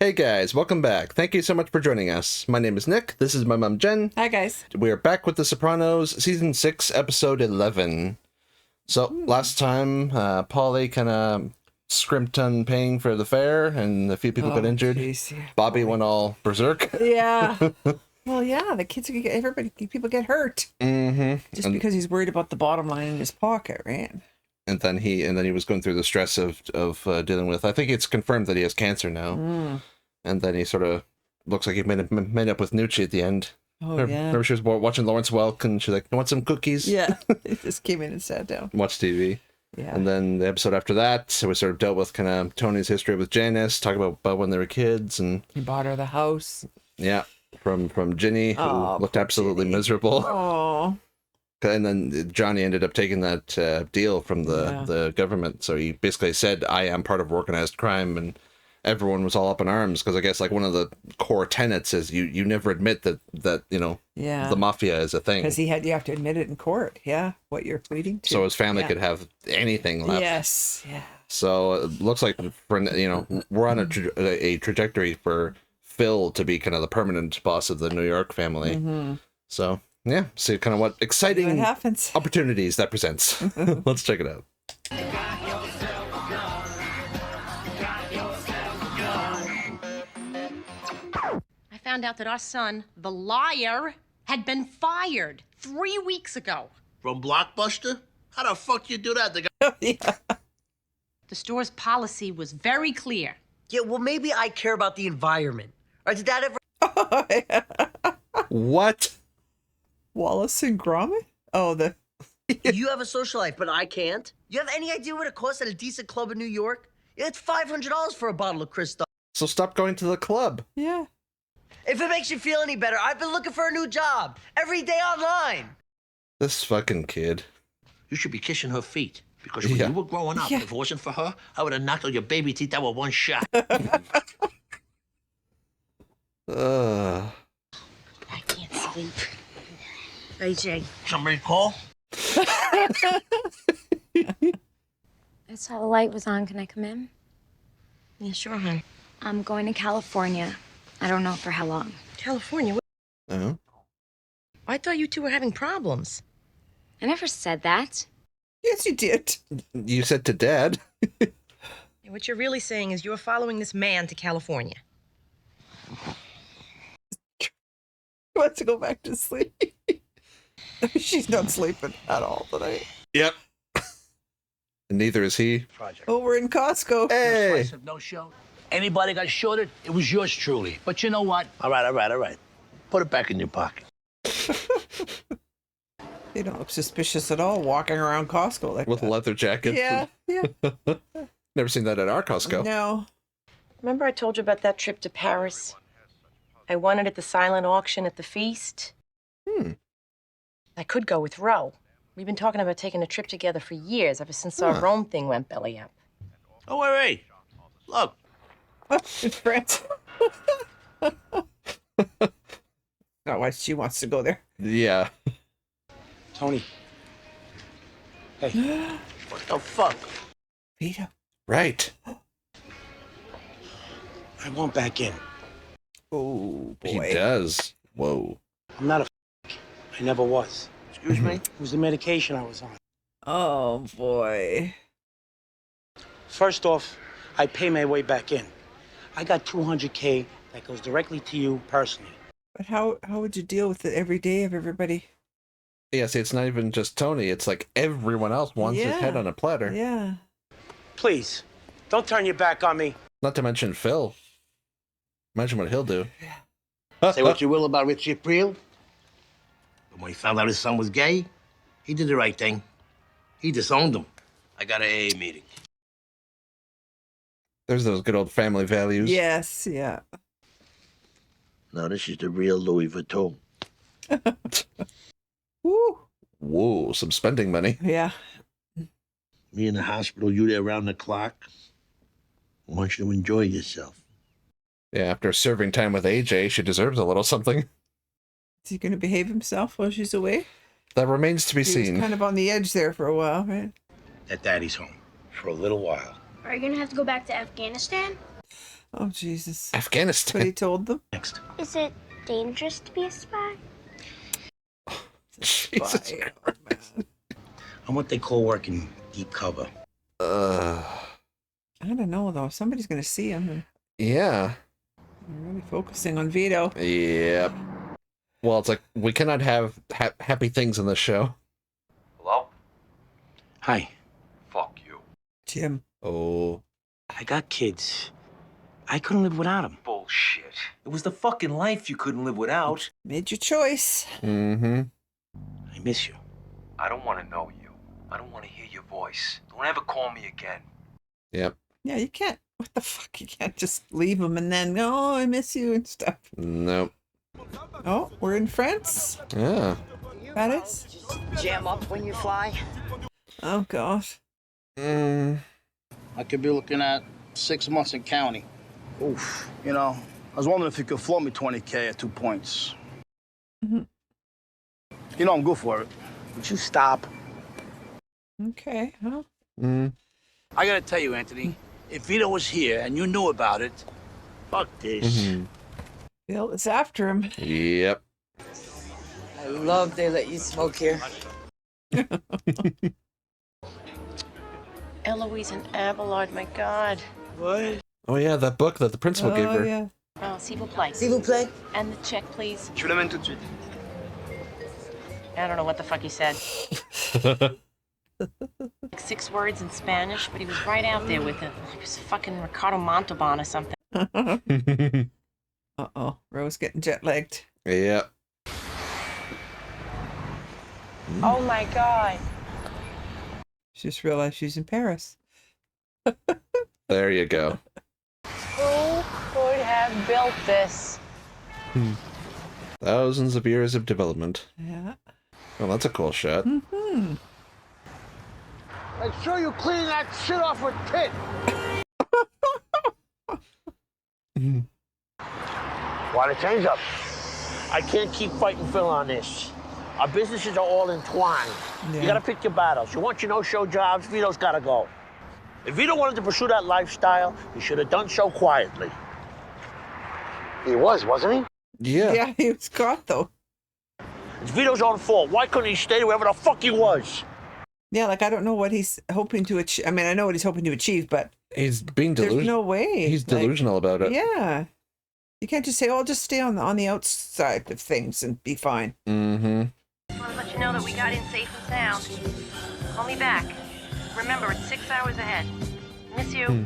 Hey guys, welcome back. Thank you so much for joining us. My name is Nick. This is my mom, Jen. Hi, guys. We are back with The Sopranos, Season 6, Episode 11. So, last time, Polly kind of scrimped on paying for the fare, and a few people got injured. Geez, yeah. Bobby went all berserk. Yeah. Well, yeah, the kids get people get hurt. Just because he's worried about the bottom line in his pocket, right? And then he was going through the stress of dealing with. I think it's confirmed that he has cancer now. And then he sort of looks like he made up with Nucci at the end. Oh, yeah. Remember she was watching Lawrence Welk and she's like, "You want some cookies?" Yeah. He just came in and sat down. Watch TV. Yeah. And then the episode after that, so we sort of dealt with kind of Tony's history with Janice, talk about when they were kids, and He bought her the house. yeah, from Ginny, who looked absolutely miserable. Oh. And then Johnny ended up taking that deal from the government. So he basically said, "I am part of organized crime," and everyone was all up in arms because I guess like one of the core tenets is you never admit that the mafia is a thing. Because you have to admit it in court. Yeah, what you're pleading to. So his family could have anything left. Yes. Yeah. So it looks like we're on a trajectory for Phil to be kind of the permanent boss of the New York family. So yeah, see kind of what exciting opportunities that presents. Let's check it out. I found out that our son, the liar, had been fired 3 weeks ago. From Blockbuster? How the fuck you do that? The store's policy was very clear. Yeah, well, maybe I care about the environment. Or did that ever... What? Wallace and Gromit? Oh, You have a social life, but I can't? You have any idea what it costs at a decent club in New York? It's $500 for a bottle of Cristal. So stop going to the club. Yeah. If it makes you feel any better, I've been looking for a new job. Every day online. This fucking kid. You should be kissing her feet. Because when you were growing up, if it wasn't for her, I would have knocked all your baby teeth out with one shot. I can't sleep. AJ. Somebody call? I saw the light was on. Can I come in? Yeah, sure, hon. I'm going to California. I don't know for how long. California? Oh. I thought you two were having problems. I never said that. Yes, you did. You said to Dad. What you're really saying is you're following this man to California. She wants to go back to sleep. She's not sleeping at all tonight. Yep. And neither is he. Oh, we're in Costco. Hey. No show. Anybody got shorted? It was yours truly. But you know what? All right. Put it back in your pocket. They don't look suspicious at all walking around Costco like With that. leather jackets. Yeah. Never seen that at our Costco. No. Remember I told you about that trip to Paris? I won it at the silent auction at the feast. I could go with Ro. We've been talking about taking a trip together for years, ever since our Rome thing went belly up. Oh, wait. Look. In France. Oh, why she wants to go there. Yeah. Tony. Hey. What the fuck? Vito. Right. I want back in. Oh, boy. He does. Whoa. I'm not a I never was. Excuse me? It was the medication I was on. Oh, boy. First off, I pay my way back in. I got $200K that goes directly to you personally. But how would you deal with it every day of everybody? Yeah, see, it's not even just Tony. It's like everyone else wants his head on a platter. Yeah. Please, don't turn your back on me. Not to mention Phil. Imagine what he'll do. Say what you will about Richie April. But when he found out his son was gay, he did the right thing. He disowned him. I got an AA meeting. There's those good old family values. Yes, yeah. No, this is the real Louis Vuitton. Woo. Whoa, some spending money. Yeah. Me in the hospital, you there around the clock. I want you to enjoy yourself. Yeah, after serving time with AJ, she deserves a little something. Is he going to behave himself while she's away? That remains to be He seen. was kind of on the edge there for a while, right? That daddy's home for a little while. Are you gonna have to go back to Afghanistan? Oh, Jesus. That's what Afghanistan. he told them. Next. Is it dangerous to be a spy? Jesus Spy. Christ. I'm what they call working deep cover. Uh, I don't know, though. Somebody's going to see him. And yeah. they're really focusing on Vito. Yep. Well, it's like we cannot have happy things in this show. Hello? Hi. Fuck you. Jim. Oh. I got kids. I couldn't live without them. Bullshit. It was the fucking life you couldn't live without. Made your choice. Mm-hmm. I miss you. I don't want to know you. I don't want to hear your voice. Don't ever call me again. Yep. Yeah, you can't. What the fuck? You can't just leave him and then go, oh, I miss you and stuff. Nope. Oh, we're in France? Yeah. Paris? Jam up when you fly. Oh, God. Mm. I could be looking at 6 months in county. Oof. You know, I was wondering if you could float me 20K at 2 points. Mhm. You know I'm good for it. Would you stop? Okay. Well, Mm. I gotta tell you, Anthony, if Vito was here and you knew about it, fuck this. Mm-hmm. Bill is after him. Yep. I love they let you smoke here. Eloise and Abelard, my God. What? Oh yeah, that book that the principal gave Oh, her. yeah. Oh, s'il vous plaît. S'il vous plaît. And the check, please. Je l'amène tout de suite. I don't know what the fuck he said. Like 6 words in Spanish, but he was right out there with it. He was fucking Ricardo Montalban or something. Uh-oh. Rose getting jet-lagged. Yep. Oh my God. She just realized she's in Paris. There you go. Who could have built this? Thousands of years of development. Yeah. Well, that's a cool shot. Hmm. Make sure you clean that shit off with Kit. Want a change up? I can't keep fighting Phil on this. Our businesses are all entwined. Yeah. You gotta pick your battles. You want your no-show jobs, Vito's gotta go. If Vito wanted to pursue that lifestyle, he should have done so quietly. He was, wasn't he? Yeah. Yeah, he was caught, though. It's Vito's own fault. Why couldn't he stay wherever the fuck he was? Yeah, like, I don't know what he's hoping to achieve. I mean, I know what he's hoping to achieve, but He's being there's delusional. no way. He's Like, delusional about it. yeah. You can't just say, oh, I'll just stay on the outside of things and be fine. Mm-hmm. Just want to let you know that we got in safe and sound. Call me back. Remember, it's 6 hours ahead. Miss you.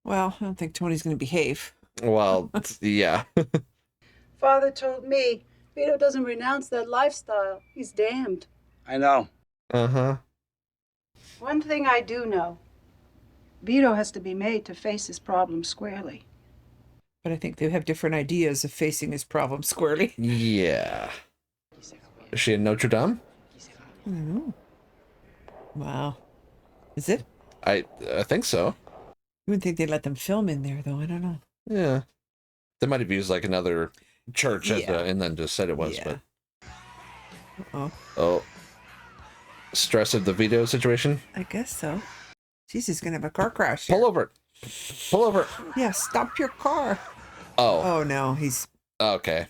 Well, I don't think Tony's going to behave. Well, yeah. Father told me Vito doesn't renounce that lifestyle. He's damned. I know. Uh-huh. One thing I do know, Vito has to be made to face his problems squarely. But I think they have different ideas of facing his problem squarely. Yeah. Is she in Notre Dame? I don't know. Wow. Is it? I think so. You wouldn't think they'd let them film in there, though. I don't know. Yeah. They might have used like another church as Yeah. and then just said it was, Yeah. Uh-oh. oh. Stress of the Vito situation? I guess so. Jeez, he's going to have a car crash. Pull over. Pull over. Yeah, stop your car. Oh. Oh, no, he's... Okay.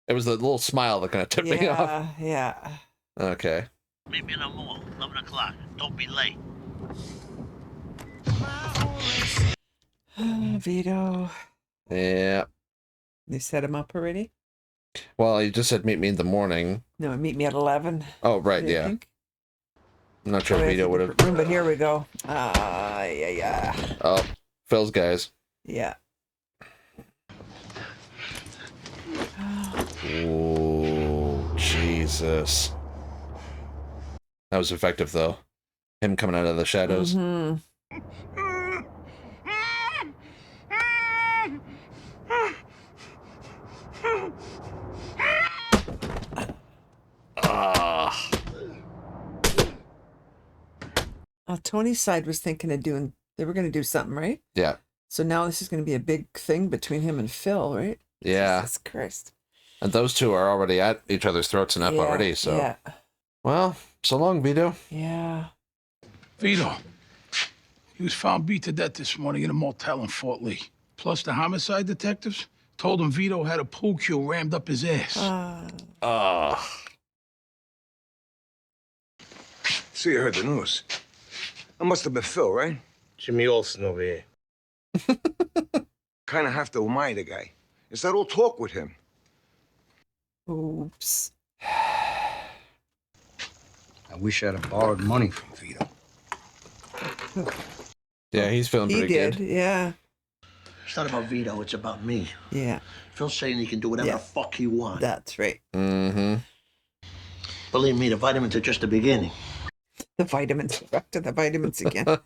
It was the little smile that kind of tipped me off. Yeah. Okay. Meet me in the mall, 11 o'clock. Don't be late. Vito. Yeah. They set him up already? Well, you just said meet me in the morning. No, meet me at 11. Oh, right, I yeah. think. I'm not sure Oh, if yeah, Vito it's a would have. different room, but here we go. Yeah. Oh, Phil's guys. Yeah. Oh, Jesus. That was effective, though. Him coming out of the shadows. Mhm. Ah. Tony's side was thinking of doing, they were going to do something, right? Yeah. So now this is going to be a big thing between him and Phil, right? Yeah. Jesus Christ. And those two are already at each other's throats enough Yeah, already, so. Yeah. Well, so long, Vito. Yeah. Vito, he was found beat to death this morning in a motel in Fort Lee. Plus the homicide detectives told him Vito had a pool cue rammed up his ass. So you heard the news. That must have been Phil, right? Jimmy Olsen over here. Kind of have to admire the guy. Is that all talk with him? Oops. I wish I'd have borrowed money from Vito. Yeah, he's feeling He pretty did, good. yeah. It's not about Vito, it's about me. Yeah, Phil's saying he can do whatever the fuck he wants. that's right. Mm-hmm. Believe me, the vitamins are just the beginning. The vitamins. Back to the vitamins again.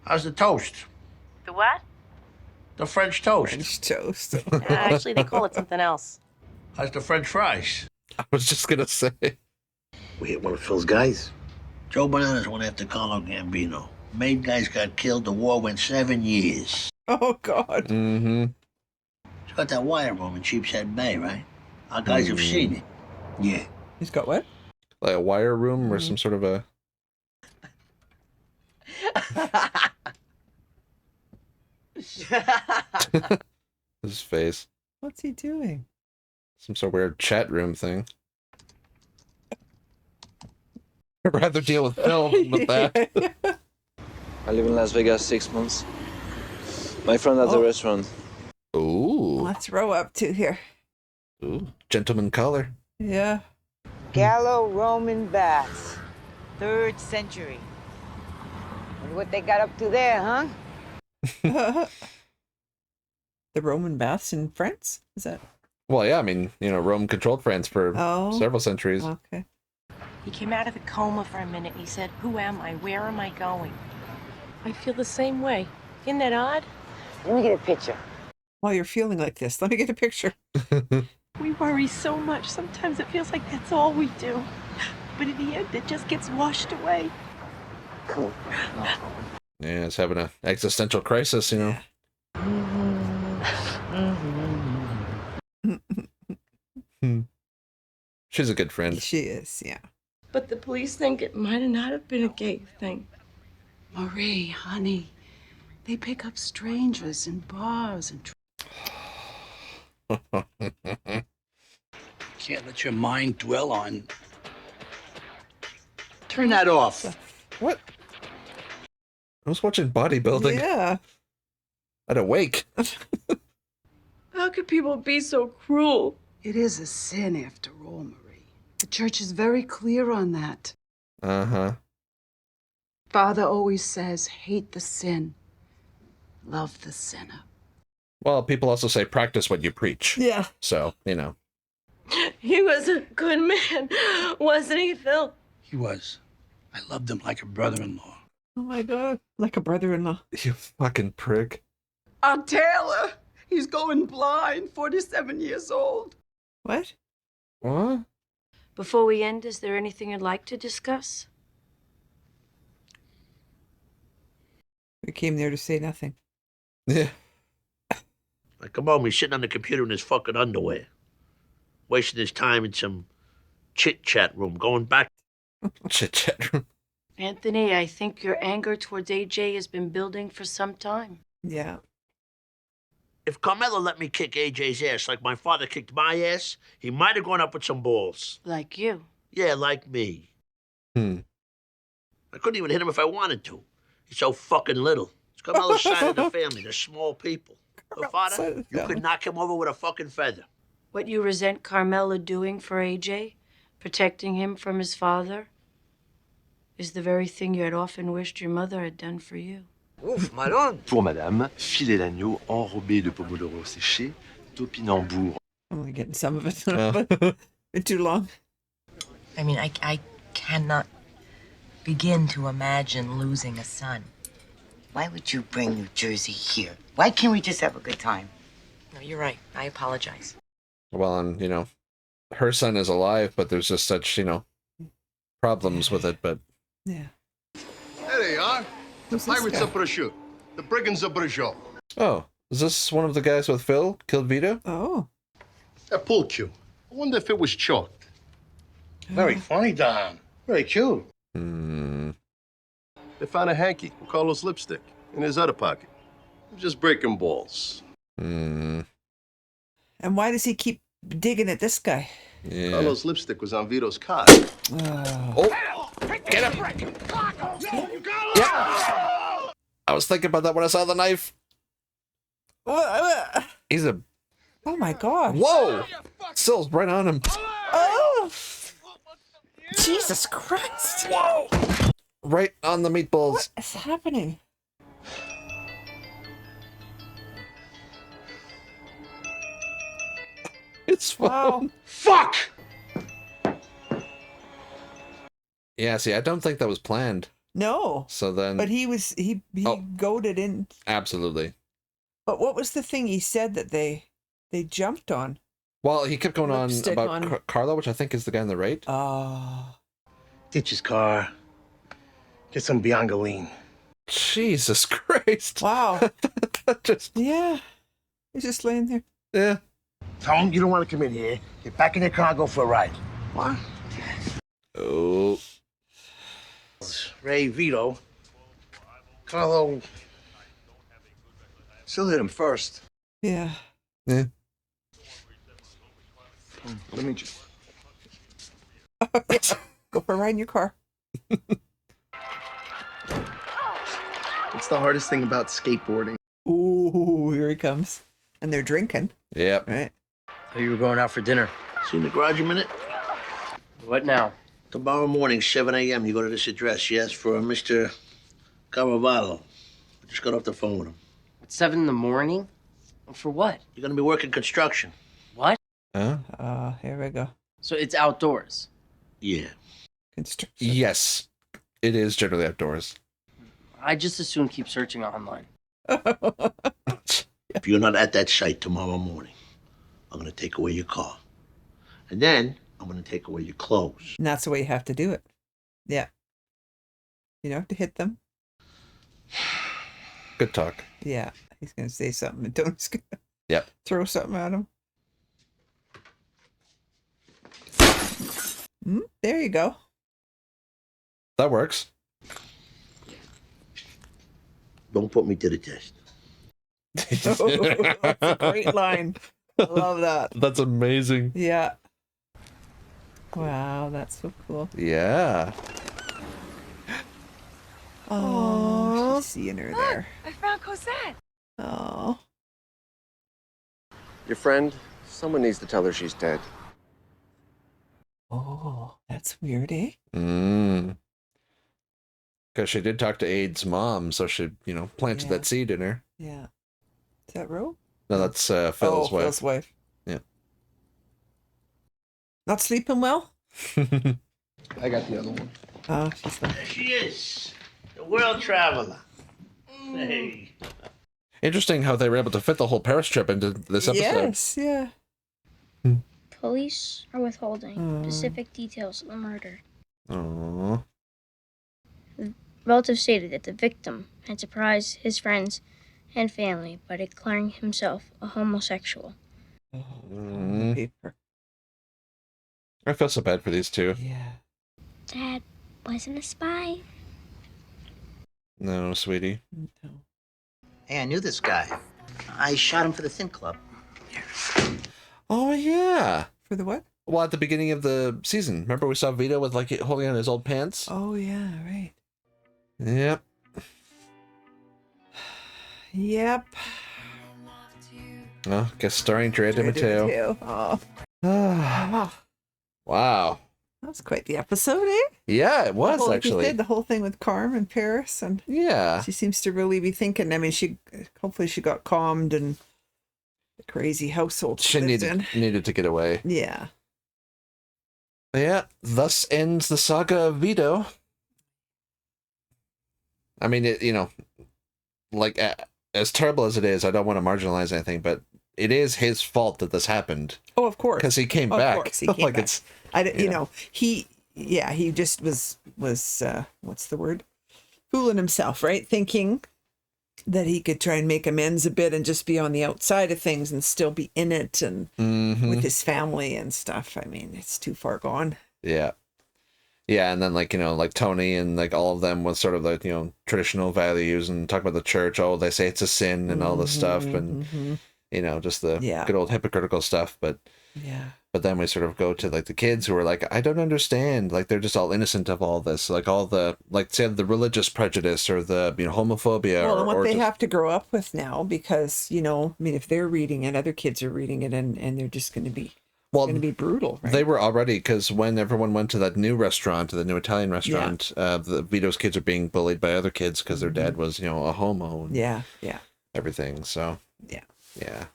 How's the toast? The what? The French toast. French toast. Actually, they call it something else. How's the French fries? I was just gonna say. We hit one of Phil's guys. Joe Bananas went after Carlo Gambino. Main guys got killed. The war went 7 years. Oh, God. Mm-hmm. It's got that wire room in Sheepshead Bay, right? Our guys have seen it. Yeah. He's got what? Like a wire room or some sort of a... His face. What's he doing? Some sort of weird chat room thing. I'd rather deal with Phil than with that. I live in Las Vegas 6 months. My friend at the restaurant. Ooh. Let's row up to here. Ooh. Gentleman caller. Yeah. Gallo-Roman baths, 3rd century. Wonder what they got up to there, huh? The Roman baths in France? Is that? Well, yeah, I mean, you know, Rome controlled France for several centuries. Okay. He came out of the coma for a minute and he said, "Who am I? Where am I going?" I feel the same way. Isn't that odd? Let me get a picture. While you're feeling like this, let me get a picture. We worry so much. Sometimes it feels like that's all we do. But in the end, it just gets washed away. Cool. Yeah, it's having an existential crisis, you know. She's a good friend. She is, yeah. But the police think it might not have been a gay thing. Marie, honey, they pick up strangers in bars and... Can't let your mind dwell on... Turn that off. What? I was watching bodybuilding. Yeah. At a wake. How could people be so cruel? It is a sin, after all, Marie. The church is very clear on that. Uh-huh. Father always says, hate the sin, love the sinner. Well, people also say practice what you preach. Yeah. So, you know. He was a good man, wasn't he, Phil? He was. I loved him like a brother-in-law. Oh, my God. Like a brother-in-law. You fucking prick. Our Taylor, he's going blind, 47 years old. What? What? Before we end, is there anything you'd like to discuss? We came there to say nothing. Yeah. Like, come on, he's sitting on the computer in his fucking underwear. Wasting his time in some chit-chat room, going back. Chit-chat room. Anthony, I think your anger towards AJ has been building for some time. Yeah. If Carmelo let me kick AJ's ass like my father kicked my ass, he might have gone up with some balls. Like you. Yeah, like me. Hmm. I couldn't even hit him if I wanted to. He's so fucking little. It's Carmelo's side of the family. They're small people. So, Father, you could knock him over with a fucking feather. What you resent Carmela doing for AJ, protecting him from his father, is the very thing you had often wished your mother had done for you. Ouf, malone. Pour madame, filet d'agneau enrobé de pomodoro séché, topinambour. I'm only getting some of it, but been too long. I mean, I cannot begin to imagine losing a son. Why would you bring New Jersey here? Why can't we just have a good time? No, you're right. I apologize. Well, and, you know, her son is alive, but there's just such, you know, problems with it, but... Yeah. There they are. The pirates of Brashu. The brigands of Brashu. Oh, is this one of the guys with Phil? Killed Vito? Oh. A pool cue. I wonder if it was chalked. Very funny, Don. Very cute. Hmm. They found a hanky with Carlos lipstick in his other pocket. I'm just breaking balls. And why does he keep digging at this guy? Yeah. Carlos' lipstick was on Vito's car. Oh, get him! Yeah. I was thinking about that when I saw the knife. He's a... Oh my God. Whoa! Sill's right on him. Oh! Jesus Christ. Whoa! Right on the meatballs. What is happening? It's fun. Wow. Fuck! Yeah, see, I don't think that was planned. No. So then... But he goaded in. Absolutely. But what was the thing he said that they jumped on? Well, he kept going on Lipstick about on- Carlo, which I think is the guy on the right. Oh. Ditch his car. Get some Biangaline. Jesus Christ. Wow. Just... Yeah. He's just laying there. Yeah. Tell him you don't want to come in here. Get back in your car and go for a ride. What? Oh. Ray, Vito. Carlo. Still hit him first. Yeah. Yeah. Let me just... Go for a ride in your car. What's the hardest thing about skateboarding? Ooh, here he comes. And they're drinking. Yep. Right. Oh, you were going out for dinner. See in the garage a minute? What now? Tomorrow morning, 7 a.m., you go to this address. You ask for Mr. Caravallo. I just got off the phone with him. At 7 in the morning? For what? You're going to be working construction. What? Huh? Here we go. So it's outdoors? Yeah. Construction. Yes. It is generally outdoors. I just as soon keep searching online. If you're not at that site tomorrow morning, I'm going to take away your car. And then I'm going to take away your clothes. And that's the way you have to do it. Yeah. You don't have to hit them. Good talk. Yeah. He's going to say something and Tony's going to Yep. throw something at him. There you go. That works. Don't put me to the test. That's a great line. I love that. That's amazing. Yeah. Wow, that's so cool. Yeah. Oh, she's seeing her there. I found Cosette. Oh. Your friend, someone needs to tell her she's dead. Oh, that's weird, eh? Because she did talk to Aid's mom, so she, planted that seed in her. Yeah. Is that Ro? No, that's Phil's wife. Phil's wife. Yeah. Not sleeping well? I got the other one. Oh, she's not. There she is. The world traveler. Hey. Interesting how they were able to fit the whole Paris trip into this episode. Yes, yeah. Police are withholding specific details of the murder. Aww. Relatives stated that the victim had surprised his friends and family by declaring himself a homosexual. Paper. I feel so bad for these two. Yeah. Dad wasn't a spy. No, sweetie. No. Hey, I knew this guy. I shot him for the Thin Club. Oh, yeah. For the what? Well, at the beginning of the season. Remember we saw Vito with, holding on his old pants? Oh, yeah, right. Yep. Yep. Oh, guess starring Drea de Matteo. Oh. Wow. That was quite the episode, eh? Yeah, it was, Like you actually. said, the whole thing with Carm and Paris, and yeah, she seems to really be thinking. I mean, hopefully she got calmed and the crazy household she lived in. needed to get away. Yeah. Yeah, thus ends the saga of Vito. I mean, as terrible as it is, I don't want to marginalize anything, but it is his fault that this happened. Oh, of course. Because he came back. Of course, he came back. He just was what's the word? Fooling himself, right? Thinking that he could try and make amends a bit and just be on the outside of things and still be in it and with his family and stuff. I mean, it's too far gone. Yeah. Yeah, and then like, you know, like Tony and like all of them with sort of like, you know, traditional values and talk about the church. Oh, they say it's a sin and all this stuff, and you know, just the good old hypocritical stuff. But then we sort of go to like the kids who are like, I don't understand. Like they're just all innocent of all this, like all the like say the religious prejudice or the, you know, homophobia. Well, and what they just... have to grow up with now, because, you know, I mean, if they're reading it, other kids are reading it, and they're just going to be. Going to be brutal, right? They were already, because when everyone went to that new restaurant, the new Italian restaurant, the Vito's kids are being bullied by other kids because their dad was, you know, a homo. And everything. So yeah.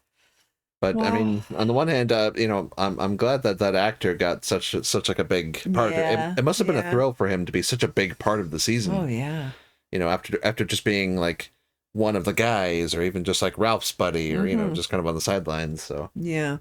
But I mean, on the one hand, you know, I'm glad that that actor got such like a big part. It must have been a thrill for him to be such a big part of the season. Oh yeah. You know, after just being like one of the guys, or even just like Ralph's buddy, or you know, just kind of on the sidelines. So yeah.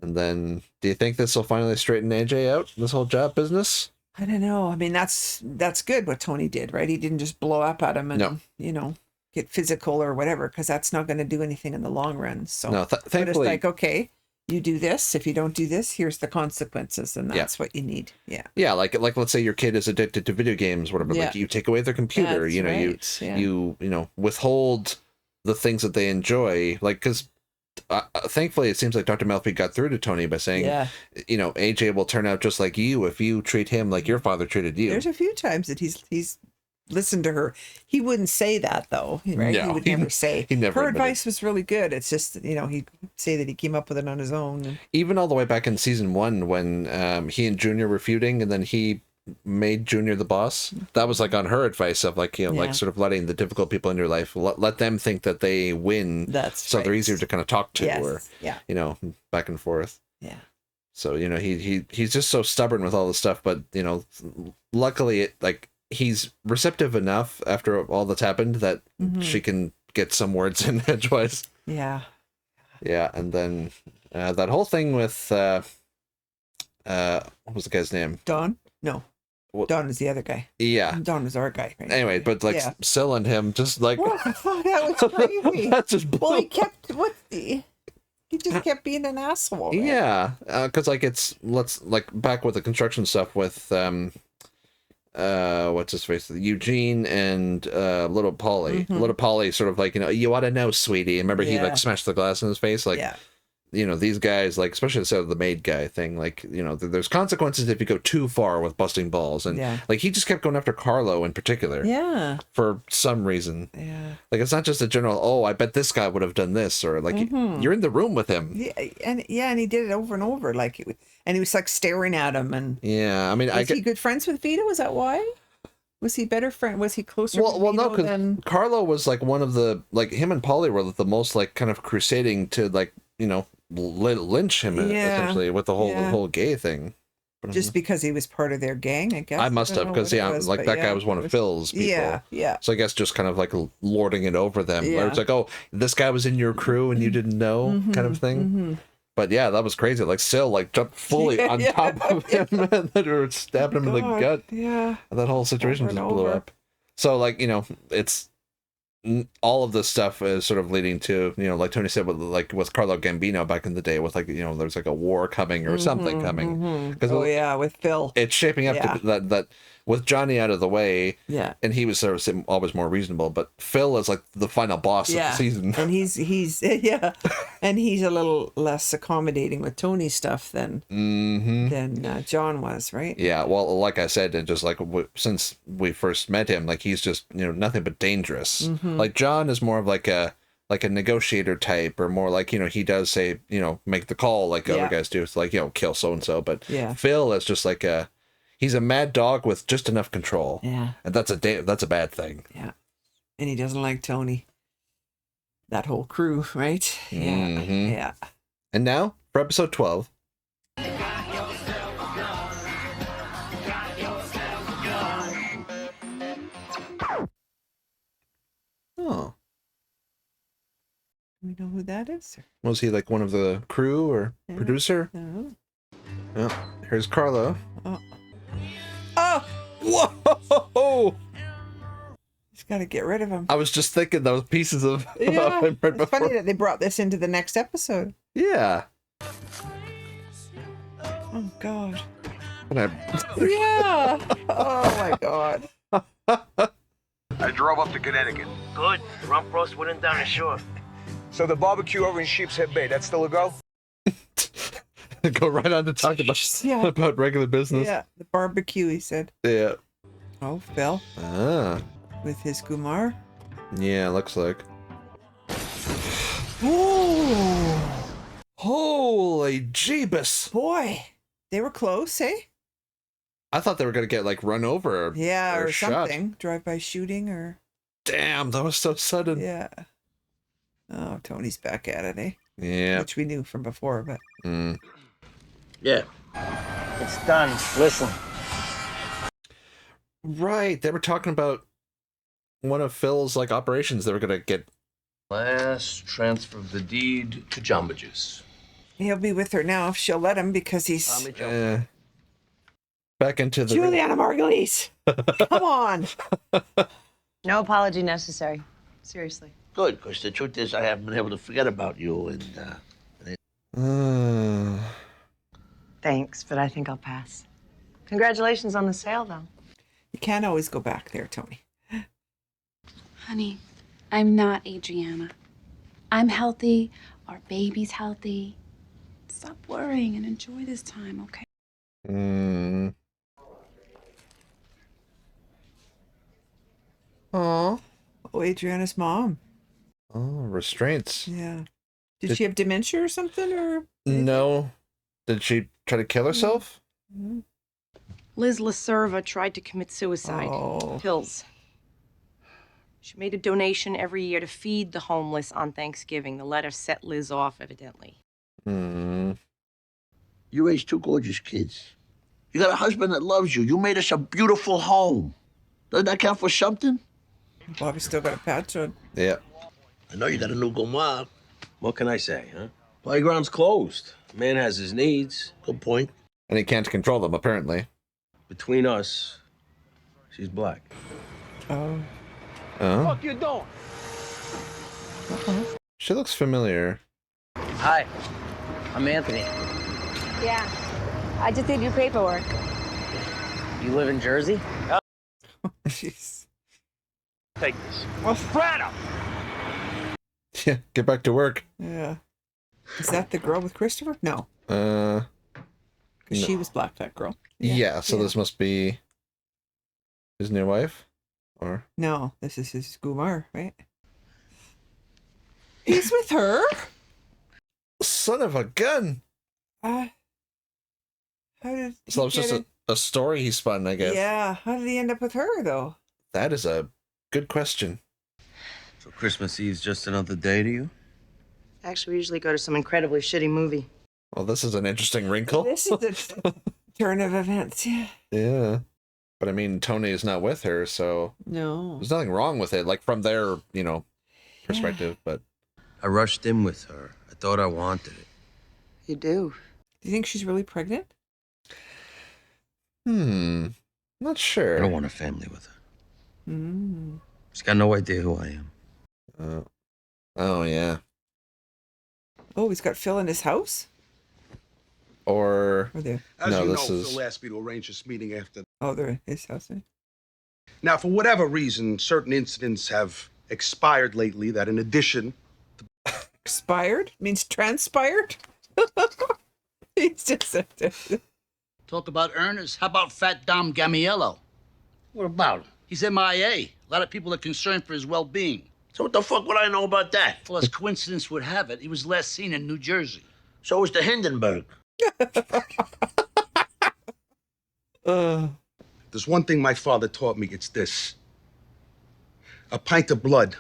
And then, do you think this will finally straighten AJ out, this whole job business? I don't know. I mean, that's good what Tony did, right? He didn't just blow up at him and, you know, get physical or whatever, because that's not going to do anything in the long run. So no, thankfully, but it's like, okay, you do this. If you don't do this, here's the consequences, and that's what you need. Yeah. Yeah, like let's say your kid is addicted to video games, whatever. Like you take away their computer, That's you know, right. you know, withhold the things that they enjoy, like because. Thankfully, it seems like Dr. Melfi got through to Tony by saying, you know, AJ will turn out just like you if you treat him like your father treated you. There's a few times that he's listened to her. He wouldn't say that though, right? No, he would never say. He never her admitted. advice was really good. It's just, you know, he'd say that he came up with it on his own. Even all the way back in season 1 when he and Junior were feuding, and then he made Junior the boss. That was like on her advice of like, you know, like sort of letting the difficult people in your life, let them think that they win. So they're easier to kind of talk to, or you know, back and forth. Yeah. So, you know, he's just so stubborn with all this stuff, but you know, luckily like he's receptive enough after all that's happened that she can get some words in edgewise. Yeah. Yeah, and then that whole thing with what was the guy's name? Don? No. Don is the other guy. Yeah. Don is our guy. Right? Anyway, but like Syl and him just like that was crazy. That's just well, he just kept being an asshole. Right? Yeah, because like let's like back with the construction stuff with what's his face, Eugene and little Polly. Little Polly sort of like, you know, you ought to know, sweetie. Remember he like smashed the glass in his face, like you know, these guys, like, especially instead of the maid guy thing, like, you know, there's consequences if you go too far with busting balls. And like, he just kept going after Carlo in particular. Yeah. For some reason. Yeah. Like, it's not just a general, oh, I bet this guy would have done this, or like, you're in the room with him. Yeah. And he did it over and over. Like, and he was like staring at him. And yeah, I mean, was he good friends with Vito? Was that why? Was he better friend? Was he closer? Well, no, because Carlo was like one of the, like, him and Polly were the most like kind of crusading to like, you know, lynch him essentially with the whole gay thing. Just because he was part of their gang, I guess. I must have, because that guy was one of Phil's people. Yeah. So I guess just kind of like lording it over them. Where it's like, oh, this guy was in your crew and you didn't know, kind of thing. But yeah, that was crazy. Like Syl like jumped fully on top of him and then were stabbing him in the gut. Yeah. And that whole situation just blew up. So like, you know, it's all of this stuff is sort of leading to, you know, like Tony said, with Carlo Gambino back in the day, with like, you know, there's like a war coming or something coming. Because with Phil, it's shaping up to that with Johnny out of the way. Yeah, and he was sort of always more reasonable, but Phil is like the final boss of the season, and he's and he's a little less accommodating with Tony's stuff than John was, right? Yeah, well, like I said, and just like since we first met him, like he's just, you know, nothing but dangerous. Like John is more of like a negotiator type, or more like, you know, he does say, you know, make the call like other guys do. It's like, you know, kill so and so, but Phil is just like he's a mad dog with just enough control. Yeah, and that's a bad thing. Yeah, and he doesn't like Tony. That whole crew, right? Yeah. And now for episode 12. Oh. Do we know who that is? Was he like one of the crew or producer? No. Oh, here's Carlo. Oh! Whoa! He's got to get rid of him. I was just thinking those pieces of him right it's before. funny that they brought this into the next episode. Yeah. Oh, God. Yeah. Oh my God. I drove up to Connecticut. Good. Rump roast went down the shore. So the barbecue over in Sheepshead Bay, that's still a go? Go right on to talk about regular business. Yeah, the barbecue, he said. Yeah. Oh, Phil. Ah. With his Kumar. Yeah, looks like. Oh. Holy jeebus. Boy. They were close, eh? I thought they were going to get, like, run over. Yeah, or shot. something. Drive-by shooting or... Damn, that was so sudden. Yeah. Oh, Tony's back at it, eh? Yeah. Which we knew from before, but... Yeah. It's done. Listen. Right. They were talking about one of Phil's, like, operations. They were going to get... Last transfer of the deed to Jamba Juice. He'll be with her now if she'll let him because he's... back into the... Juliana Margulies! Come on! No apology necessary. Seriously. Good, because the truth is I haven't been able to forget about you and, Thanks, but I think I'll pass. Congratulations on the sale, though. You can't always go back there, Tony. Honey, I'm not Adriana. I'm healthy. Our baby's healthy. Stop worrying and enjoy this time, okay? Oh, Adriana's mom. Oh, restraints. Yeah. Did she have dementia or something, or? No. Did she try to kill herself? Liz LaServa tried to commit suicide. Oh. Pills. She made a donation every year to feed the homeless on Thanksgiving. The letter set Liz off, evidently. You raised two gorgeous kids. You got a husband that loves you. You made us a beautiful home. Doesn't that count for something? Bobby's still got a patch on. Yeah. I know you got a new gomar. What can I say, huh? Playground's closed. Man has his needs. Good point. And he can't control them, apparently. Between us, she's black. Oh. Oh. Fuck you doing? She looks familiar. Hi, I'm Anthony. Yeah, I just did your paperwork. You live in Jersey? Jeez. Take this. Soprano! Yeah, get back to work. Yeah. Is that the girl with Christopher? No. No. She was black, that girl. Yeah, so this must be his new wife? Or no, this is his Gumar, right? He's with her? Son of a gun! How did So it was just a story he spun, I guess. Yeah, how did he end up with her, though? That is a good question. So Christmas Eve's just another day to you? Actually, we usually go to some incredibly shitty movie. Well, this is an interesting wrinkle. This is a turn of events, yeah. Yeah. But I mean, Tony is not with her, so no, there's nothing wrong with it, like from their, perspective, but I rushed in with her. I thought I wanted it. You do? Do you think she's really pregnant? Not sure. I don't want a family with her. Mm. She's got no idea who I am. Oh, yeah. Oh, he's got Phil in his house? Or there? As no, you this know, is... Phil asked me to arrange this meeting after. Oh, they're in his house. Eh? Now, for whatever reason, certain incidents have expired lately that, in addition. Expired? Means transpired? He's just... Talk about earners. How about Fat Dom Gamiello? What about him? He's MIA. A lot of people are concerned for his well-being. So what the fuck would I know about that? Well, as coincidence would have it, he was last seen in New Jersey. So was the Hindenburg. There's one thing my father taught me, it's this. A pint of blood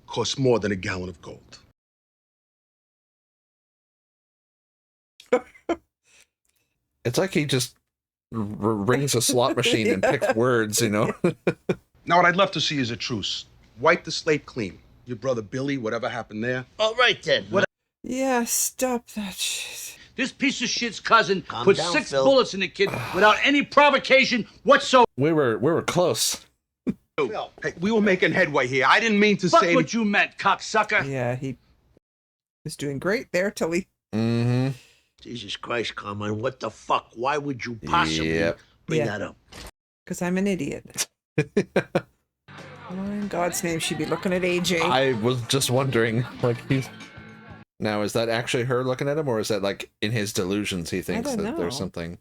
costs more than a gallon of gold. It's like he just rings a slot machine and picks words, Now, what I'd love to see is a truce. Wipe the slate clean. Your brother Billy, whatever happened there. All right, then. Yeah, stop that shit. This piece of shit's cousin Calm put down, 6 Phil. bullets in the kid without any provocation whatsoever. We were close. Hey, we were making headway here. I didn't mean to Fuck say... what you meant, cocksucker. Yeah, he was doing great there till he... Mm-hmm. Jesus Christ, Carmine, what the fuck? Why would you possibly bring that up? Because I'm an idiot. Why in God's name she'd be looking at AJ? I was just wondering, like, he's... Now, is that actually her looking at him, or is that, like, in his delusions he thinks that there's something...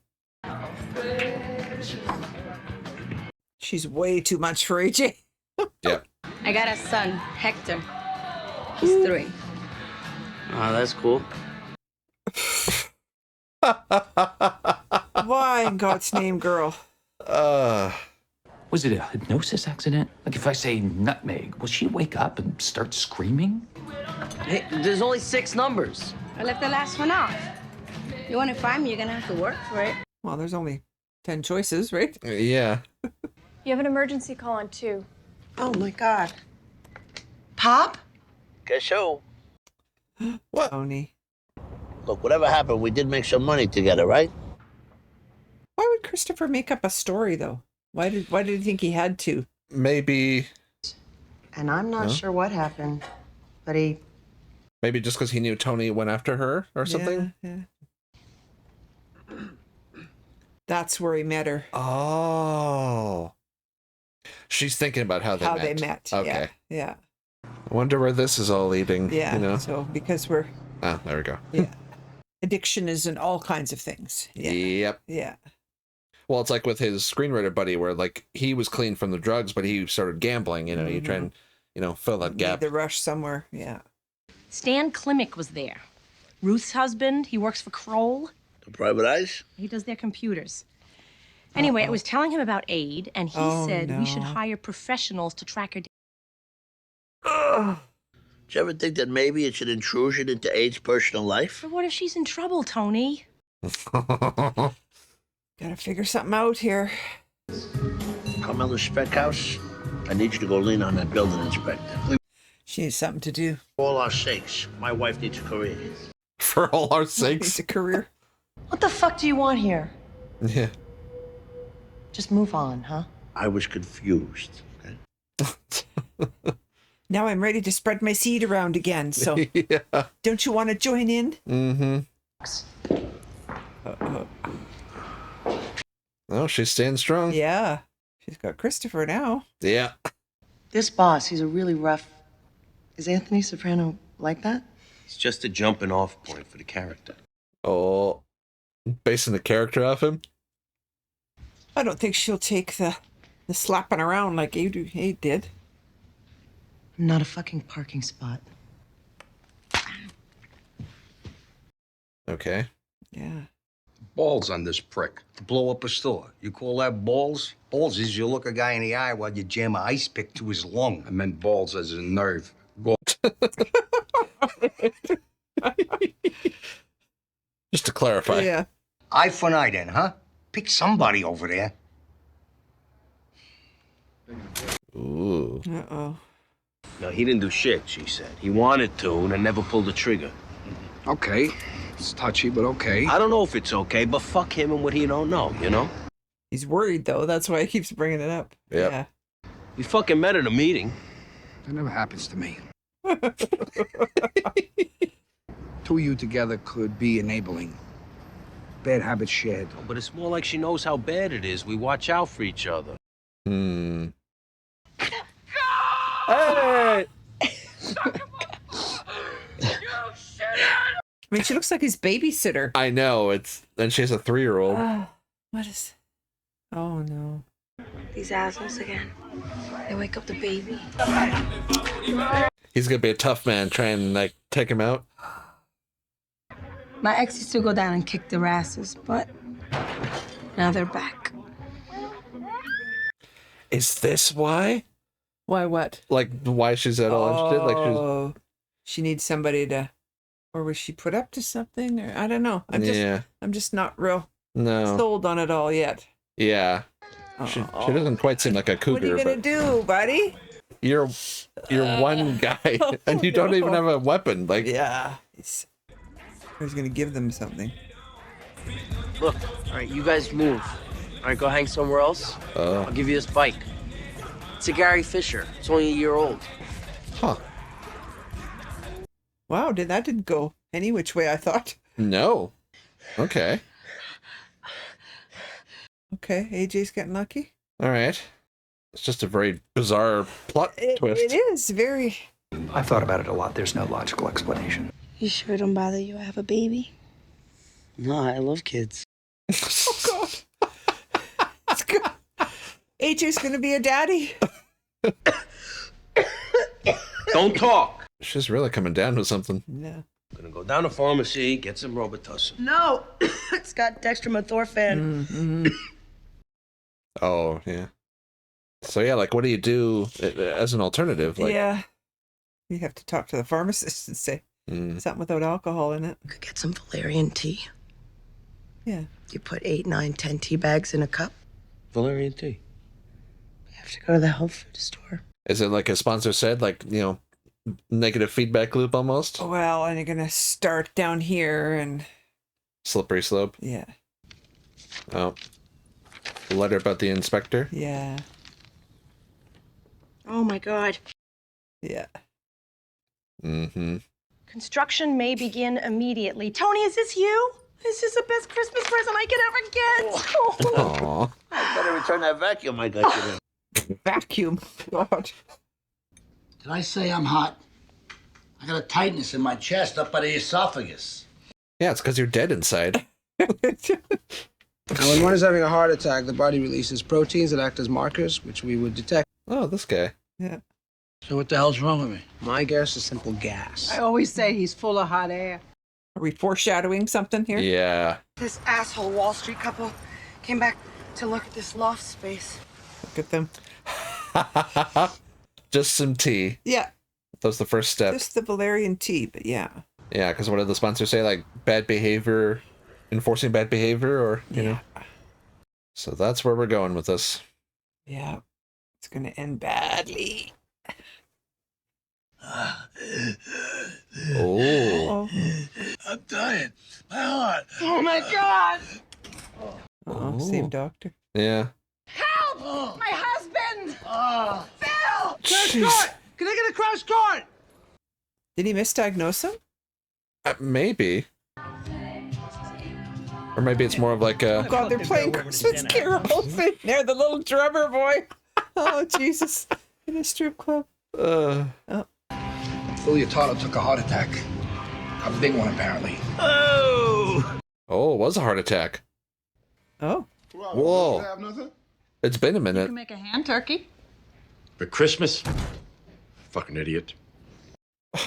She's way too much for AJ. Yep. I got a son, Hector. He's 3. Oh, that's cool. Why in God's name, girl? Was it a hypnosis accident? Like if I say nutmeg, will she wake up and start screaming? Hey, there's only 6 numbers. I left the last one off. You want to find me, you're gonna have to work for it. Well, there's only 10 choices, right? Yeah. You have an emergency call on 2. Oh my God. Pop? Guess who? What? Tony. Look, whatever happened, we did make some money together, right? Why would Christopher make up a story, though? Why did he think he had to? Maybe... And I'm not sure what happened, but he... Maybe just because he knew Tony went after her or something? Yeah. That's where he met her. Oh. She's thinking about how they met. Okay. Yeah. I wonder where this is all leading. Yeah. You know? So, because we're... Ah, there we go. Yeah. Addiction is in all kinds of things. Yeah. Yep. Yeah. Well, it's like with his screenwriter buddy where, like, he was clean from the drugs, but he started gambling, you know, you try and, you know, fill that gap. The rush somewhere, yeah. Stan Klimek was there. Ruth's husband, he works for Kroll. The private eyes? He does their computers. Anyway, I was telling him about aid, and he said we should hire professionals to track her down. Did you ever think that maybe it's an intrusion into Aid's personal life? But what if she's in trouble, Tony? Gotta figure something out here. Carmela's spec house. I need you to go lean on that building inspector. She needs something to do. For all our sakes. My wife needs a career. For all our sakes? Needs a career. What the fuck do you want here? Yeah. Just move on, huh? I was confused. Now I'm ready to spread my seed around again, so yeah. Don't you want to join in? Mm-hmm. Oh, she's staying strong. Yeah. She's got Christopher now. Yeah. This boss, he's a really rough... Is Anthony Soprano like that? It's just a jumping off point for the character. Oh, basing the character off him? I don't think she'll take the slapping around like Aid did. Not a fucking parking spot. Okay. Yeah. Balls on this prick to blow up a store. You call that balls? Balls is you look a guy in the eye while you jam an ice pick to his lung. I meant balls as a nerve. Just to clarify. Yeah. Eye for an eye then, huh? Pick somebody over there. Ooh. Uh-oh. No, he didn't do shit, she said. He wanted to and never pulled the trigger. Okay. It's touchy, but okay. I don't know if it's okay, but fuck him and what he don't know, you know? He's worried, though. That's why he keeps bringing it up. Yep. Yeah. We fucking met at a meeting. That never happens to me. Two of you together could be enabling. Bad habits shared. Oh, but it's more like she knows how bad it is. We watch out for each other. Hmm. Hey! I mean, she looks like his babysitter. I know, and she has a 3-year-old. What is... Oh, no. These assholes again. They wake up the baby. He's gonna be a tough man trying to, like, take him out. My ex used to go down and kick their asses, but now they're back. Is this why? Why what? Like, why she's at all interested? Like, she needs somebody to... Or was she put up to something? Or I don't know. I'm just not real sold on it all yet. Yeah. She doesn't quite seem like a cougar. What are you gonna do, buddy? You're one guy, and you don't even have a weapon. Like, yeah. He's gonna give them something. Look, all right, you guys move. All right, go hang somewhere else. I'll give you this bike. It's a Gary Fisher. It's only a year old. Huh. Wow, that didn't go any which way I thought. No. Okay. Okay, AJ's getting lucky. All right. It's just a very bizarre plot twist. It is very... I've thought about it a lot. There's no logical explanation. You sure don't bother you to have a baby? No, I love kids. Oh, God. It's good. AJ's going to be a daddy. Don't talk. She's really coming down with something. Yeah. Gonna go down to pharmacy, get some Robitussin. No, it's got dextromethorphan. Mm-hmm. Oh, yeah. So, yeah, like, what do you do as an alternative? Like, Yeah. You have to talk to the pharmacist and say something without alcohol in it. You could get some valerian tea. Yeah. You put 8, 9, 10 tea bags in a cup. Valerian tea. You have to go to the health food store. Is it like a sponsor said, like, you know, negative feedback loop almost? Well, and you're going to start down here and... Slippery slope? Yeah. Oh. The letter about the inspector? Yeah. Oh, my God. Yeah. Mm-hmm. Construction may begin immediately. Tony, is this you? This is the best Christmas present I could ever get. Aww. I better return that vacuum I got you there. Vacuum. God. Did I say I'm hot? I got a tightness in my chest up by the esophagus. Yeah, it's because you're dead inside. Now, when one is having a heart attack, the body releases proteins that act as markers, which we would detect. Oh, this guy. Yeah. So what the hell's wrong with me? My guess is simple gas. I always say he's full of hot air. Are we foreshadowing something here? Yeah. This asshole Wall Street couple came back to look at this loft space. Look at them. Just some tea. Yeah. That was the first step. Just the valerian tea, but yeah. Yeah, because what did the sponsor say? Like, bad behavior, enforcing bad behavior, or, you know? So that's where we're going with this. Yeah. It's going to end badly. Oh. I'm dying. My heart. Oh my God! Oh, same doctor. Yeah. Help! My husband! Phil! Jeez. Can I get a crash cart? Did he misdiagnose him? Maybe. Or maybe it's more of like a... Oh, God, they're playing Christmas carols. They're the little drummer boy. Oh, Jesus. In a strip club. Phil Yatato took a heart attack. A big one, apparently. Oh! Oh, it was a heart attack. Oh. Whoa. It's been a You minute. can make a hand turkey. For Christmas? Fucking idiot.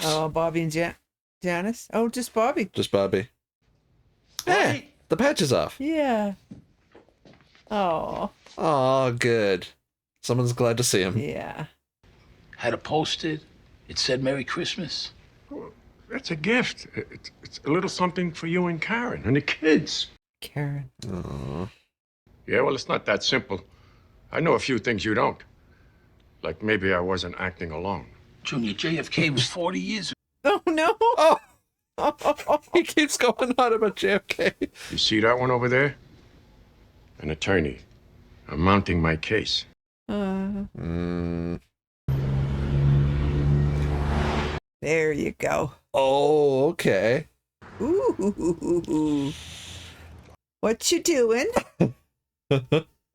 Oh, Bobby and Janice. Oh, just Bobby. Just Bobby. Hey, the patch is off. Yeah. Oh. Oh, good. Someone's glad to see him. Yeah. Had it posted. It said Merry Christmas. That's a gift. It's a little something for you and Karen and the kids. Karen. Aww. Yeah, well, it's not that simple. I know a few things you don't. Like maybe I wasn't acting alone. Junior, JFK was 40 years Oh, no. Oh, he keeps going on about JFK. You see that one over there? An attorney. I'm mounting my case. There you go. Oh, okay. Ooh. What you doing?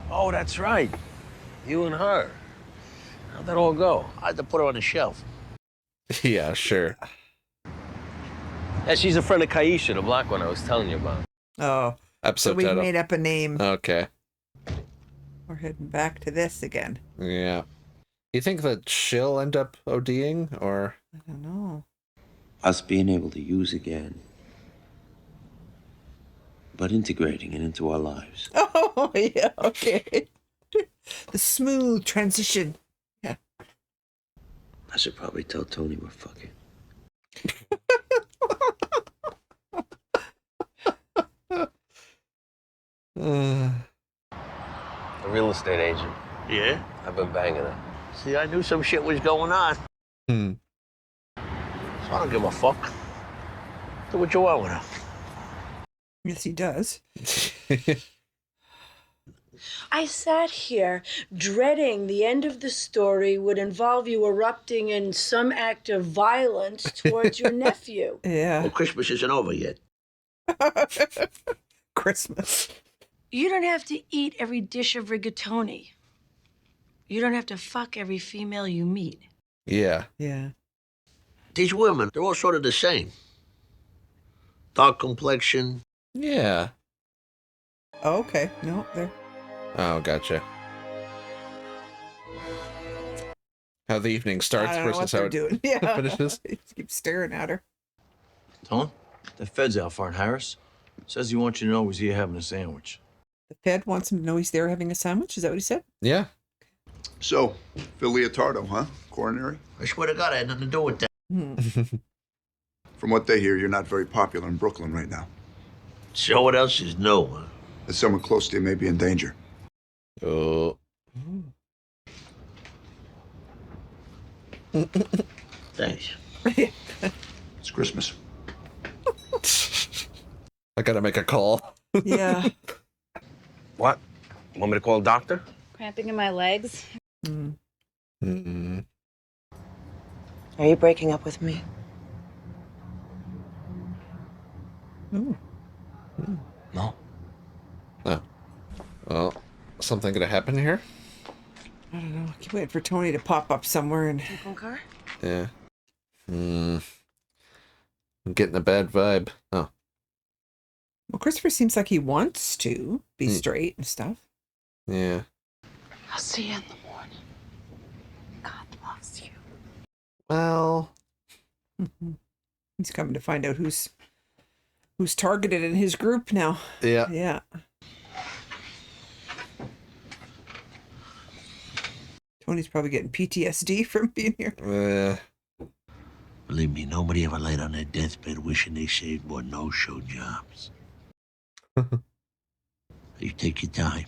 Oh, that's right. You and her. How'd that all go? I had to put her on the shelf. Yeah, sure. Yeah, she's a friend of Kaisha, the black one I was telling you about. Oh. Episode So we title. made up a name. Okay. We're heading back to this again. Yeah. You think that she'll end up ODing, or? I don't know. Us being able to use again, but integrating it into our lives. Oh, yeah, okay. The smooth transition. Yeah. I should probably tell Tony we're fucking. A real estate agent. Yeah? I've been banging her. See, I knew some shit was going on. Hmm. So I don't give a fuck. Do what you want with her. Yes, he does. I sat here dreading the end of the story would involve you erupting in some act of violence towards your nephew. Yeah. Well, Christmas isn't over yet. Christmas. You don't have to eat every dish of rigatoni. You don't have to fuck every female you meet. Yeah. Yeah. These women, they're all sort of the same. Dark complexion. Yeah. Oh, okay. No, there. Oh, gotcha. How the evening starts I don't know versus what how they're it doing. Yeah. finishes. He keeps staring at her. Tom, the Fed's out for it, Harris. Says he wants you to know he's here having a sandwich. The Fed wants him to know he's there having a sandwich. Is that what he said? Yeah. So, Phil Leotardo, huh? Coronary? I swear to God, I had nothing to do with that. From what they hear, you're not very popular in Brooklyn right now. So what else is new, huh? That someone close to you may be in danger. Oh. Thanks. It's Christmas. I gotta make a call. Yeah. What? Want me to call a doctor? Cramping in my legs. Mm-mm. Are you breaking up with me? No. Oh. Well, something gonna happen here? I don't know. I keep waiting for Tony to pop up somewhere and. You concur? Yeah. I'm getting a bad vibe. Oh. Well, Christopher seems like he wants to be straight and stuff. Yeah. I'll see you in the morning. God loves you. Well. He's coming to find out who's targeted in his group now. Yeah. Yeah. Tony's probably getting PTSD from being here. Believe me, nobody ever laid on their deathbed wishing they saved more no-show jobs. You take your time.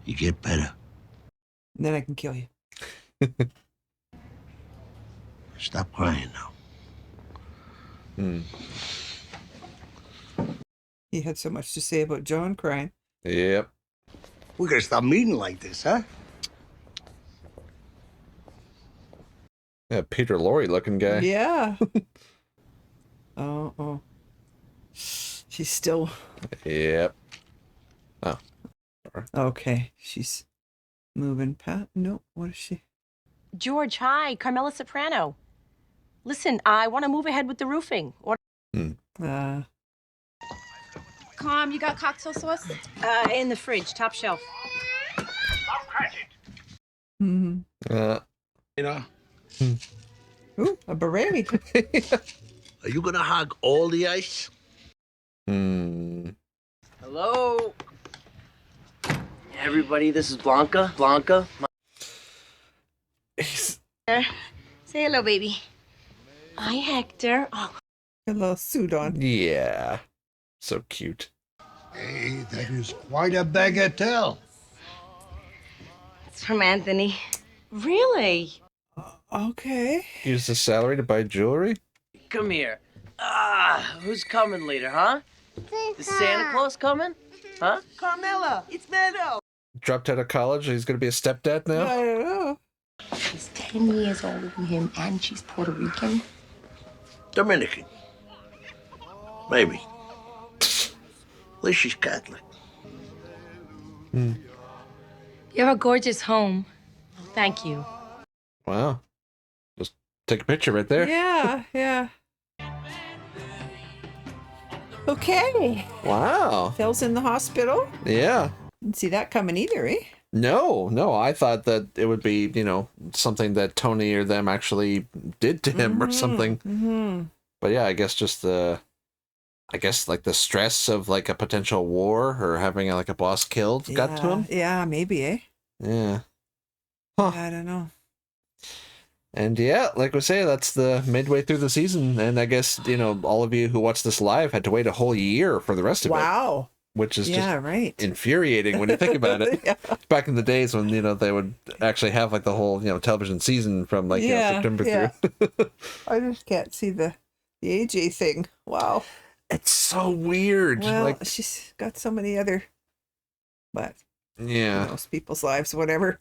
You get better. And then I can kill you. Stop crying now. He had so much to say about John crying. Yep. We gotta stop meeting like this, huh? Yeah, Peter Lorre looking guy. Yeah. Oh. She's still. Yep. Oh. Okay. She's moving. Pat? No. What is she? George, hi. Carmela Soprano. Listen, I want to move ahead with the roofing. Or Calm, you got cocktail sauce? in the fridge, top shelf. Mm-hmm. You know? Ooh, a beret. Are you gonna hog all the ice? Hello? Everybody, this is Blanca. Blanca. Say hello, baby. Hi, Hector. Oh, A little suit on. Yeah. So cute. Hey, that is quite a bagatelle. It's from Anthony. really? Okay. Use the salary to buy jewelry? Come here. Who's coming later, huh? Is Santa Claus coming? Huh? Carmela, it's Meadow. Dropped out of college. He's going to be a stepdad now? I don't know. She's 10 years older than him, and she's Puerto Rican. Dominican. Maybe. At least she's Catholic. You have a gorgeous home. Thank you. Wow. Just take a picture right there. Yeah. Okay. Wow. Phil's in the hospital. Yeah. Didn't see that coming either, eh? No. I thought that it would be, something that Tony or them actually did to him or something. Mm-hmm. But yeah, I guess just the stress of like a potential war or having like a boss killed got to him. Yeah, maybe, eh? Yeah. Huh. I don't know. And yeah, like we say, that's the midway through the season. And I guess, all of you who watch this live had to wait a whole year for the rest of it. Wow. Which is right. infuriating when you think about it. Yeah. Back in the days when, they would actually have like the whole, television season from like September through. I just can't see the AJ thing. Wow. It's so weird. Well, like she's got so many other, but Yeah. Who knows, people's lives, whatever.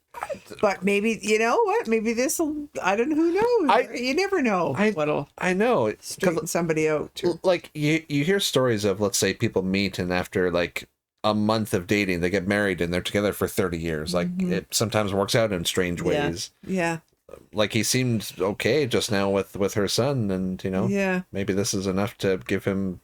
But maybe, you know what? Maybe this'll, I don't know, who knows? You never know what'll I know. straighten somebody out. Like, you hear stories of, let's say, people meet and after, like, a month of dating, they get married and they're together for 30 years. Like, it sometimes works out in strange ways. Yeah. Like, he seemed okay just now with her son, and, you know, Yeah. maybe this is enough to give him,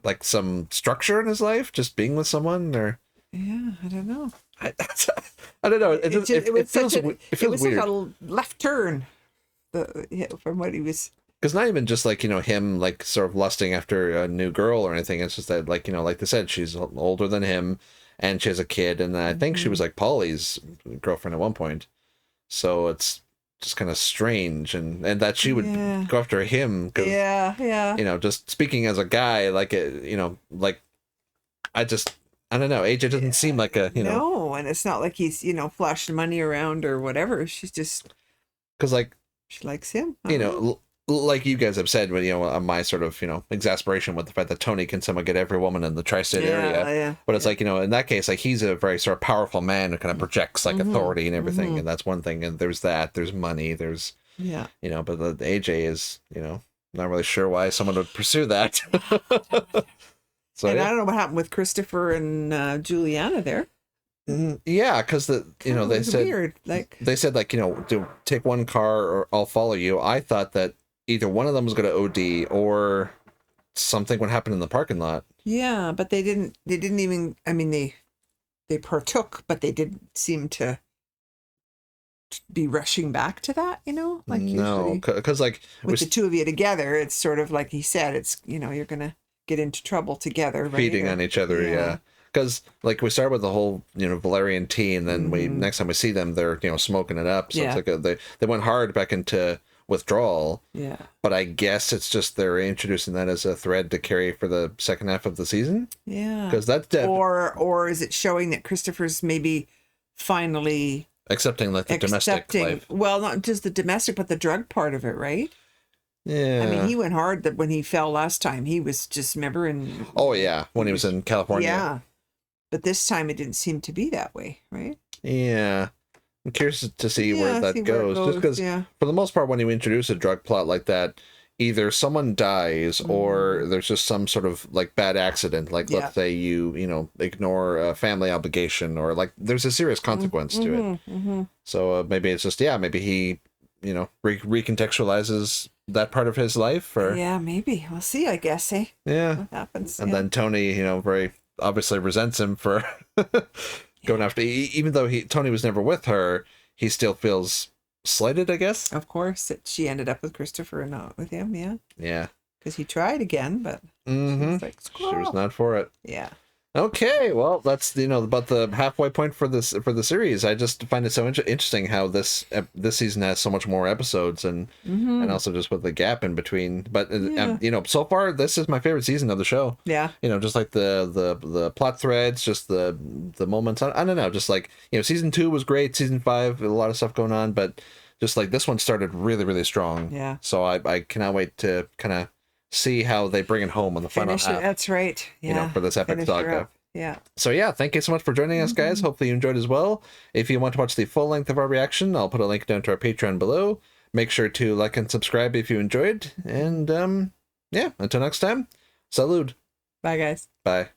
like, some structure in his life, just being with someone, or... Yeah, I don't know. I don't know. It feels weird. Like a left turn from what he was. Because not even just like, you know, him like sort of lusting after a new girl or anything. It's just that, like, you know, like they said, she's older than him and she has a kid. And I think she was like Polly's girlfriend at one point. So it's just kind of strange. And that she would go after him. Cause, yeah. You know, just speaking as a guy, like, you know, like, I don't know. AJ doesn't seem like a, you know. No, and it's not like he's, you know, flashing money around or whatever. She's just. Because, like. She likes him. You know, like you guys have said, you know, my sort of, you know, exasperation with the fact that Tony can somehow get every woman in the tri-state area. Yeah. But it's like, you know, in that case, like, he's a very sort of powerful man who kind of projects, like, authority and everything. And that's one thing. And there's that. There's money. There's, you know, but the AJ is, you know, not really sure why someone would pursue that. So, and I don't know what happened with Christopher and Juliana there. Yeah, because you know, they said weird. Like they said, like, you know, to take one car or I'll follow you. I thought that either one of them was going to OD or something would happen in the parking lot. Yeah, but they didn't even. I mean, they partook, but they didn't seem to be rushing back to that. You know, like no, because like with the two of you together, it's sort of like he said. It's, you know, you're gonna get into trouble together, right? Feeding on each other, yeah. Because like we start with the whole, you know, Valerian tea, and then we next time we see them, they're, you know, smoking it up. So it's like they went hard back into withdrawal. Yeah. But I guess it's just they're introducing that as a thread to carry for the second half of the season. Yeah. Because that's or is it showing that Christopher's maybe finally accepting like the domestic life? Well, not just the domestic, but the drug part of it, right? Yeah. I mean, he went hard that when he fell last time. He was just, remember, in... Oh, yeah, when he was in California. Yeah. But this time it didn't seem to be that way, right? Yeah. I'm curious to see where that goes. Just because, for the most part, when you introduce a drug plot like that, either someone dies or there's just some sort of, like, bad accident. Like, let's say you know, ignore a family obligation, or, like, there's a serious consequence to it. So maybe it's just, maybe he, you know, recontextualizes that part of his life, or maybe we'll see, I guess. Yeah, what happens. And then Tony, you know, very obviously resents him for going after, even though Tony was never with her, he still feels slighted, I guess. Of course, that she ended up with Christopher and not with him. Yeah, because he tried again, but she was like, she was not for it. Yeah. Okay, well, that's, you know, about the halfway point for the series. I just find it so interesting how this season has so much more episodes, and also just with the gap in between. But you know, so far this is my favorite season of the show. Yeah, you know, just like the plot threads, just the moments. I don't know, just like, you know, season 2 was great. Season 5, a lot of stuff going on, but just like this one started really, really strong. Yeah. So I cannot wait to kind of see how they bring it home on the final half. That's right. Yeah. You know, for this epic saga. Yeah. So yeah, thank you so much for joining us, guys. Hopefully you enjoyed as well. If you want to watch the full length of our reaction, I'll put a link down to our Patreon below. Make sure to like and subscribe if you enjoyed. And yeah, until next time, salud. Bye, guys. Bye.